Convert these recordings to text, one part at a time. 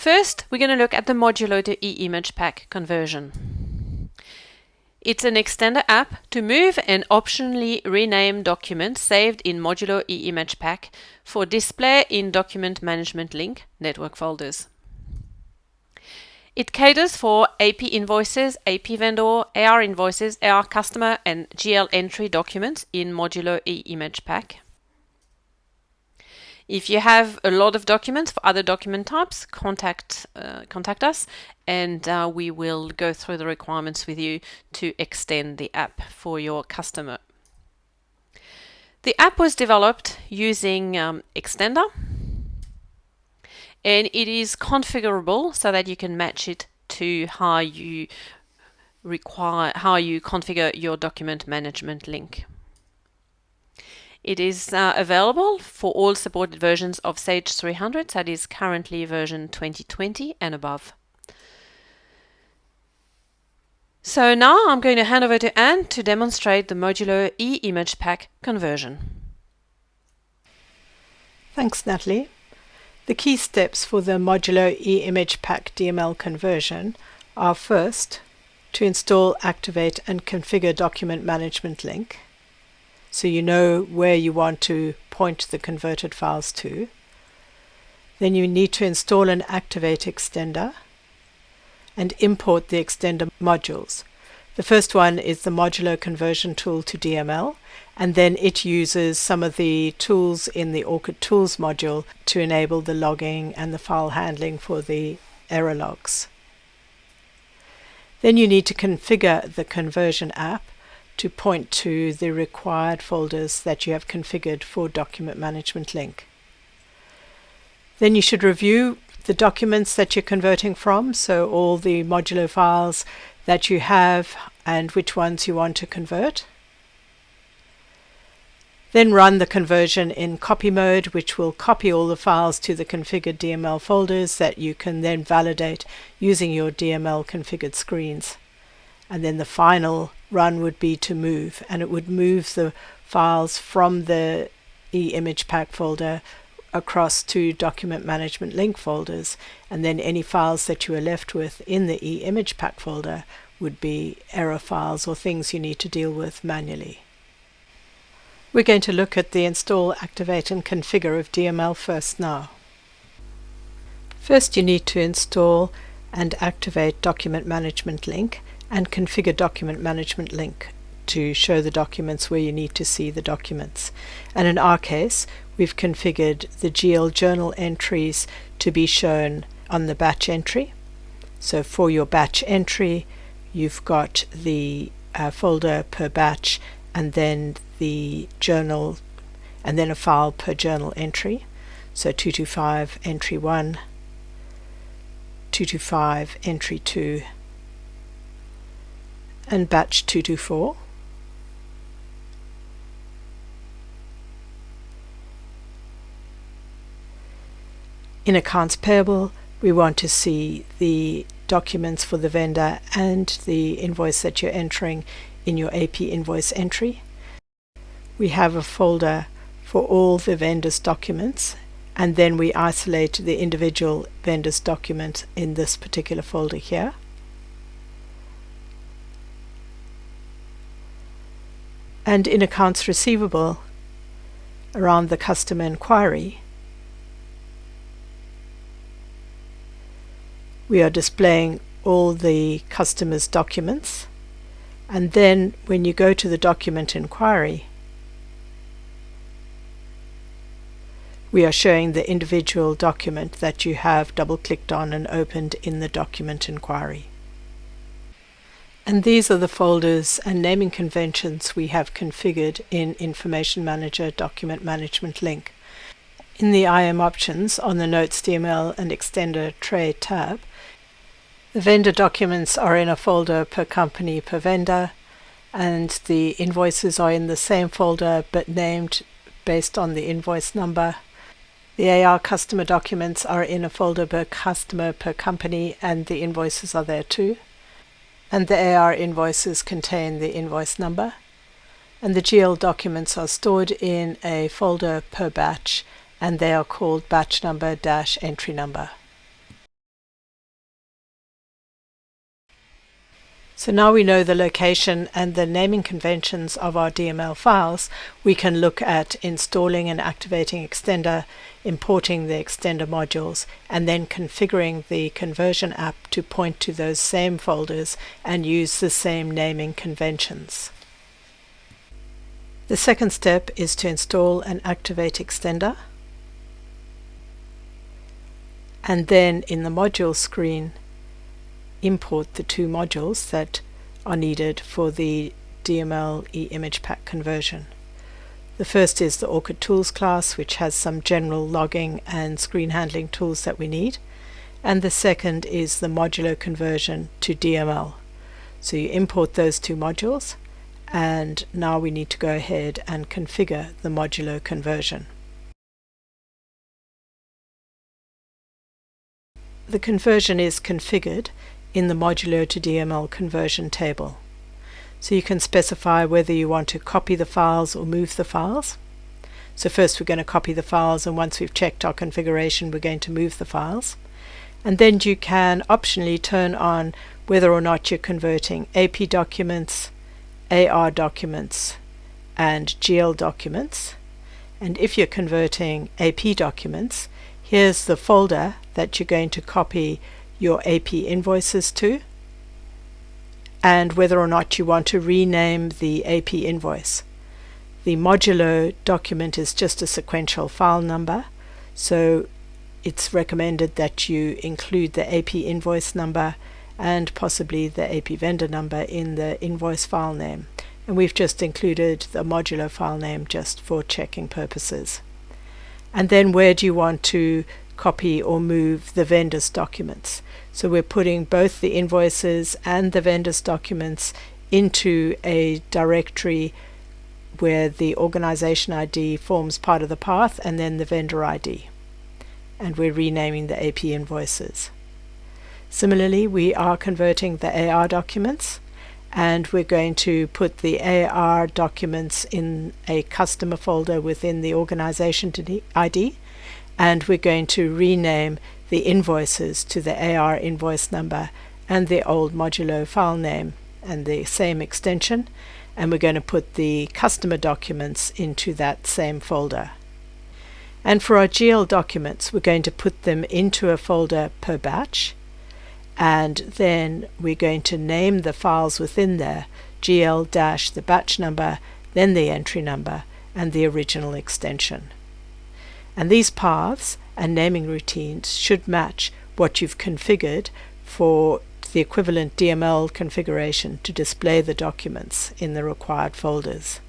First, we're going to look at the Modulo to eImagePac conversion. It's an extender app to move and optionally rename documents saved in Modulo eImagePac for display in Document Management Link network folders. It caters for AP invoices, AP vendor, AR invoices, AR customer, and GL entry documents in Modulo eImagePac. If you have a lot of documents for other document types, contact us, and we will go through the requirements with you to extend the app for your customer. The app was developed using Extender, and it is configurable so that you can match it to how you configure your document management link. It is available for all supported versions of Sage 300, that is currently version 2020 and above. So now I'm going to hand over to Anne to demonstrate the Modulo eImagePac conversion. Thanks, Natalie. The key steps for the Modulo eImagePac DML conversion are: first, to install, activate and configure document management link, so you know where you want to point the converted files to. Then you need to install and activate Extender and import the Extender modules. The first one is the Modulo conversion tool to DML, and then it uses some of the tools in the Orchid tools module to enable the logging and the file handling for the error logs. Then you need to configure the conversion app to point to the required folders that you have configured for Document Management Link. Then you should review the documents that you're converting from, so all the Modulo files that you have and which ones you want to convert. Then run the conversion in copy mode, which will copy all the files to the configured DML folders that you can then validate using your DML configured screens. And then the final run would be to move, and it would move the files from the eImagePac folder across to Document Management Link folders, and then any files that you are left with in the eImagePac folder would be error files or things you need to deal with manually. We're going to look at the install, activate and configure of DML first now. First, you need to install and activate Document Management Link and configure Document Management Link to show the documents where you need to see the documents. And in our case, we've configured the GL journal entries to be shown on the batch entry. So for your batch entry, you've got the folder per batch, and then the journal, and then a file per journal entry. So 225 entry 1, 225 entry 2, and batch 224. In accounts payable, we want to see the documents for the vendor and the invoice that you're entering in your AP invoice entry. We have a folder for all the vendor's documents, and then we isolate the individual vendor's document in this particular folder here. And in accounts receivable, around the customer inquiry, we are displaying all the customer's documents, and then when you go to the document inquiry, we are showing the individual document that you have double-clicked on and opened in the document inquiry. And these are the folders and naming conventions we have configured in Information Manager Document Management Link. In the IM options on the Notes DML and Extender Tray tab, the vendor documents are in a folder per company per vendor, and the invoices are in the same folder but named based on the invoice number. The AR customer documents are in a folder per customer per company, and the invoices are there too. And the AR invoices contain the invoice number. And the GL documents are stored in a folder per batch, and they are called batch number - entry number. So now we know the location and the naming conventions of our DML files, we can look at installing and activating Extender, importing the Extender modules, and then configuring the conversion app to point to those same folders and use the same naming conventions. The second step is to install and activate Extender, and then in the module screen import the two modules that are needed for the DML eImagePac conversion. The first is the Orchid Tools class, which has some general logging and screen handling tools that we need, and the second is the Modulo conversion to DML. So you import those two modules, and now we need to go ahead and configure the Modulo conversion. The conversion is configured in the Modulo to DML conversion table. So you can specify whether you want to copy the files or move the files. So first we're going to copy the files, and once we've checked our configuration we're going to move the files. And then you can optionally turn on whether or not you're converting AP documents, AR documents, and GL documents. And if you're converting AP documents, here's the folder that you're going to copy your AP invoices to, and whether or not you want to rename the AP invoice. The Modulo document is just a sequential file number, so it's recommended that you include the AP invoice number and possibly the AP vendor number in the invoice file name. And we've just included the Modulo file name just for checking purposes. And then where do you want to copy or move the vendor's documents? So we're putting both the invoices and the vendor's documents into a directory where the organization ID forms part of the path and then the vendor ID. And we're renaming the AP invoices. Similarly, we are converting the AR documents, and we're going to put the AR documents in a customer folder within the organization ID, and we're going to rename the invoices to the AR invoice number and the old Modulo file name and the same extension, and we're going to put the customer documents into that same folder. And for our GL documents, we're going to put them into a folder per batch, and then we're going to name the files within there, GL- the batch number, then the entry number, and the original extension. And these paths and naming routines should match what you've configured for the equivalent DML configuration to display the documents in the required folders.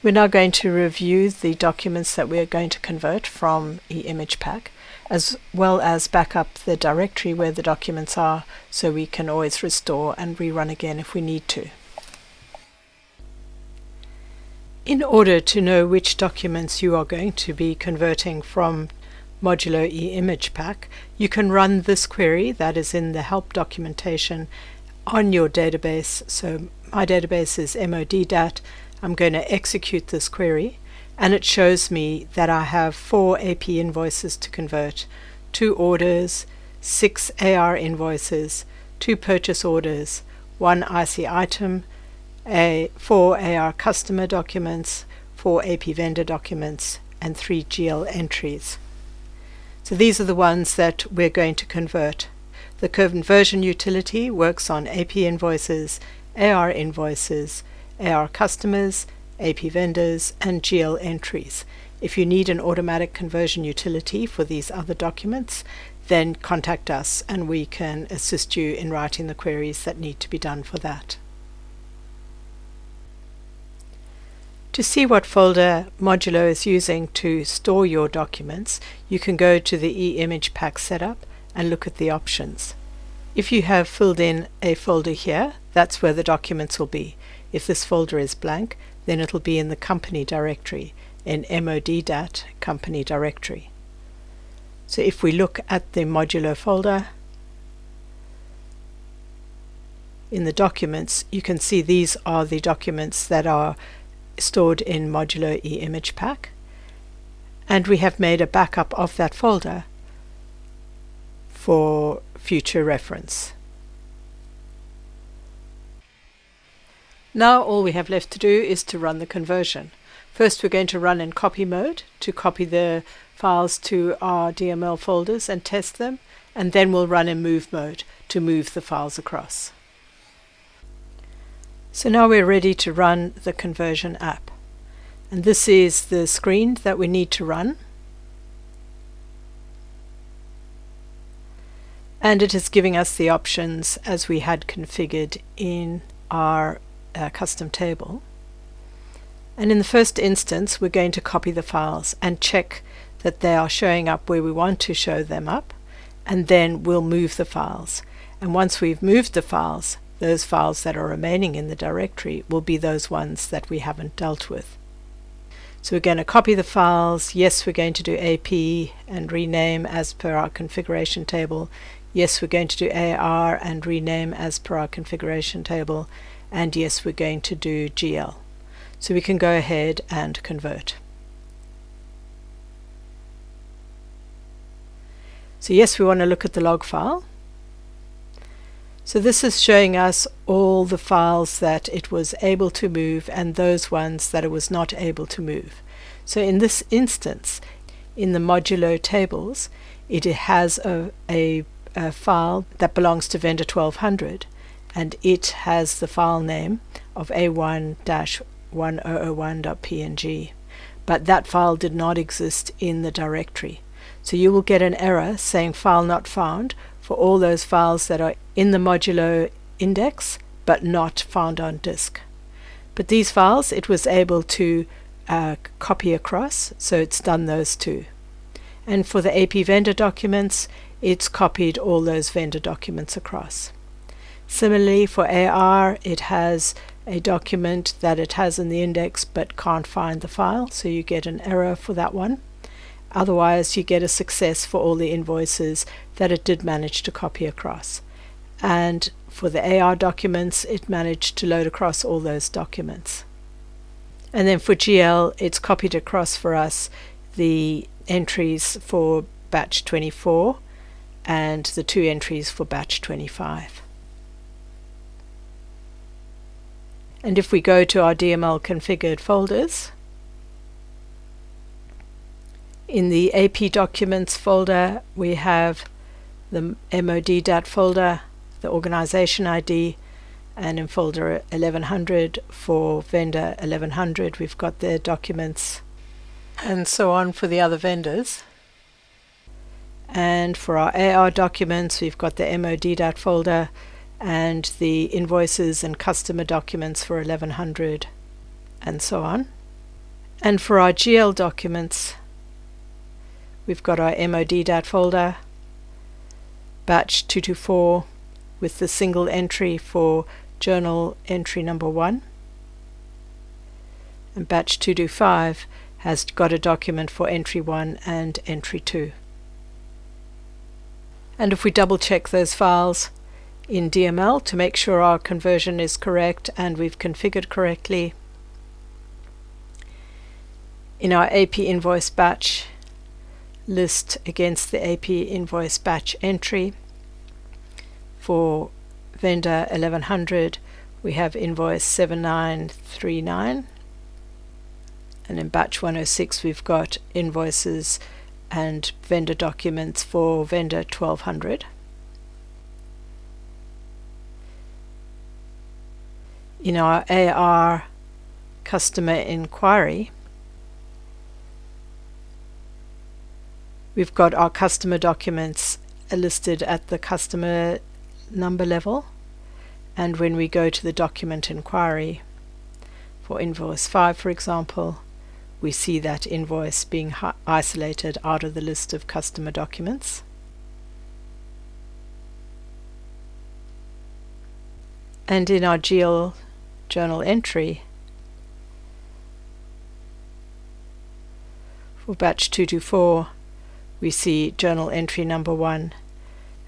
We're now going to review the documents that we're going to convert from eImagePac, as well as back up the directory where the documents are, so we can always restore and rerun again if we need to. In order to know which documents you are going to be converting from Modulo eImagePac, you can run this query that is in the help documentation on your database. So my database is MODDAT. I'm going to execute this query, and it shows me that I have 4 AP invoices to convert, 2 orders, 6 AR invoices, 2 purchase orders, 1 IC item, 4 AR customer documents, 4 AP vendor documents, and 3 GL entries. So these are the ones that we're going to convert. The conversion utility works on AP invoices, AR invoices, AR customers, AP vendors, and GL entries. If you need an automatic conversion utility for these other documents, then contact us and we can assist you in writing the queries that need to be done for that. To see what folder Modulo is using to store your documents, you can go to the eImagePac setup and look at the options. If you have filled in a folder here, that's where the documents will be. If this folder is blank, then it'll be in the company directory, in MODDAT company directory. So if we look at the Modulo folder, in the documents, you can see these are the documents that are stored in Modulo eImagePac, and we have made a backup of that folder for future reference. Now all we have left to do is to run the conversion. First we're going to run in copy mode to copy the files to our DML folders and test them, and then we'll run in move mode to move the files across. So now we're ready to run the conversion app. And this is the screen that we need to run. And it is giving us the options as we had configured in our custom table. And in the first instance, we're going to copy the files and check that they are showing up where we want to show them up, and then we'll move the files. And once we've moved the files, those files that are remaining in the directory will be those ones that we haven't dealt with. So we're going to copy the files. Yes, we're going to do AP and rename as per our configuration table. Yes, we're going to do AR and rename as per our configuration table. And yes, we're going to do GL. So we can go ahead and convert. So yes, we want to look at the log file. So this is showing us all the files that it was able to move and those ones that it was not able to move. So in this instance, in the Modulo tables, it has a file that belongs to vendor 1200, and it has the file name of a1-1001.png, but that file did not exist in the directory. So you will get an error saying file not found for all those files that are in the Modulo index but not found on disk. But these files it was able to copy across, so it's done those two. And for the AP vendor documents, it's copied all those vendor documents across. Similarly, for AR, it has a document that it has in the index but can't find the file, so you get an error for that one. Otherwise, you get a success for all the invoices that it did manage to copy across. And for the AR documents, it managed to load across all those documents. And then for GL, it's copied across for us the entries for batch 24 and the 2 entries for batch 25. And if we go to our DML configured folders, in the AP documents folder, we have the MOD.dat folder, the organization ID, and in folder 1100 for vendor 1100, we've got their documents, and so on for the other vendors. And for our AR documents, we've got the MOD.dat folder and the invoices and customer documents for 1100, and so on. And for our GL documents, we've got our MOD.dat folder, batch 224 with the single entry for journal entry number 1, and batch 225 has got a document for entry 1 and entry 2. And if we double check those files in DML to make sure our conversion is correct and we've configured correctly, in our AP invoice batch list against the AP invoice batch entry for vendor 1100, we have invoice 7939, and in batch 106 we've got invoices and vendor documents for vendor 1200. In our AR customer inquiry, we've got our customer documents listed at the customer number level, and when we go to the document inquiry for invoice 5, for example, we see that invoice being isolated out of the list of customer documents. And in our GL journal entry for batch 224, we see journal entry number 1,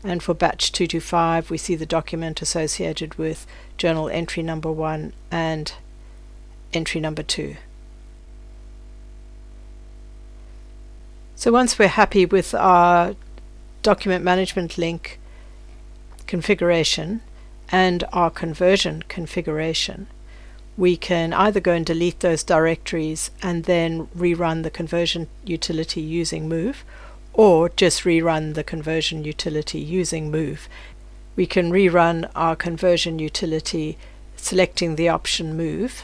and for batch 225 we see the document associated with journal entry number 1 and entry number 2. So once we're happy with our document management link configuration and our conversion configuration, we can either go and delete those directories and then rerun the conversion utility using move, or just rerun the conversion utility using move. We can rerun our conversion utility selecting the option move,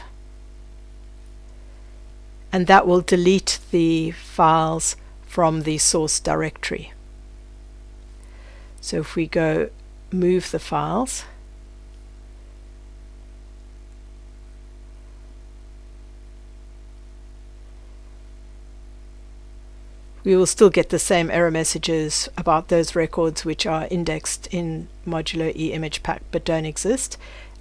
and that will delete the files from the source directory. So if we go move the files, we will still get the same error messages about those records which are indexed in Modulo eImagePac but don't exist.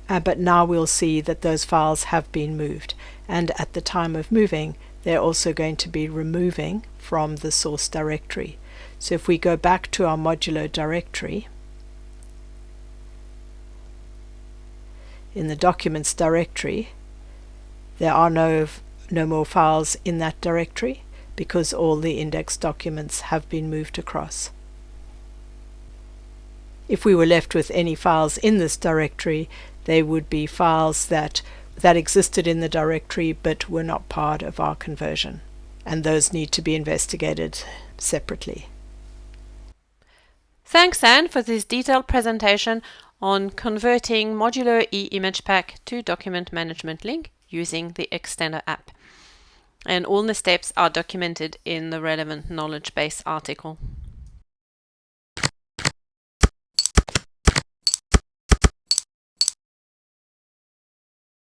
But now we'll see that those files have been moved, and at the time of moving they're also going to be removing from the source directory. So if we go back to our Modulo directory, in the documents directory there are no more files in that directory because all the indexed documents have been moved across. If we were left with any files in this directory, they would be files that existed in the directory but were not part of our conversion, and those need to be investigated separately. Thanks, Anne, for this detailed presentation on converting Modulo eImagePac to document management link using the Extender app. And all the steps are documented in the relevant knowledge base article.